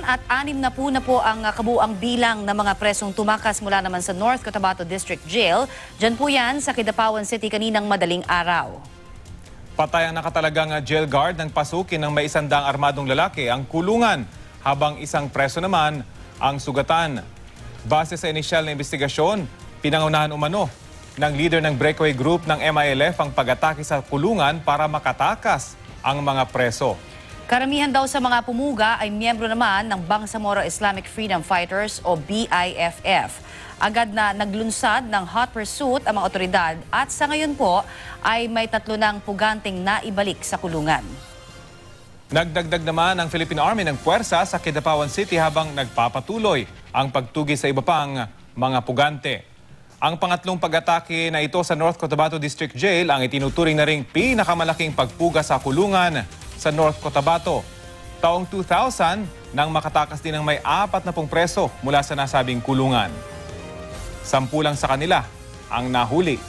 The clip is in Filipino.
na po ang kabuuang bilang ng mga presong tumakas mula naman sa North Cotabato District Jail. Diyan po yan sa Kidapawan City kaninang madaling araw. Patay ang nakatalagang jail guard ng pasukin ng may 100 armadong lalaki ang kulungan, habang isang preso naman ang sugatan. Base sa inisyal na investigasyon, pinangunahan umano ng leader ng breakaway group ng MILF ang pag-atake sa kulungan para makatakas ang mga preso. Karamihan daw sa mga pumuga ay miyembro naman ng Bangsamoro Islamic Freedom Fighters o BIFF. Agad na naglunsad ng hot pursuit ang mga otoridad at sa ngayon po ay may 3 ng puganting naibalik sa kulungan. Nagdagdag naman ang Philippine Army ng puwersa sa Kidapawan City habang nagpapatuloy ang pagtugi sa iba pang mga pugante. Ang pangatlong pag-atake na ito sa North Cotabato District Jail ang itinuturing na ring pinakamalaking pagpuga sa kulungan sa North Cotabato. Taong 2000 nang makatakas din ng may 40 preso mula sa nasabing kulungan. 10 lang sa kanila ang nahuli.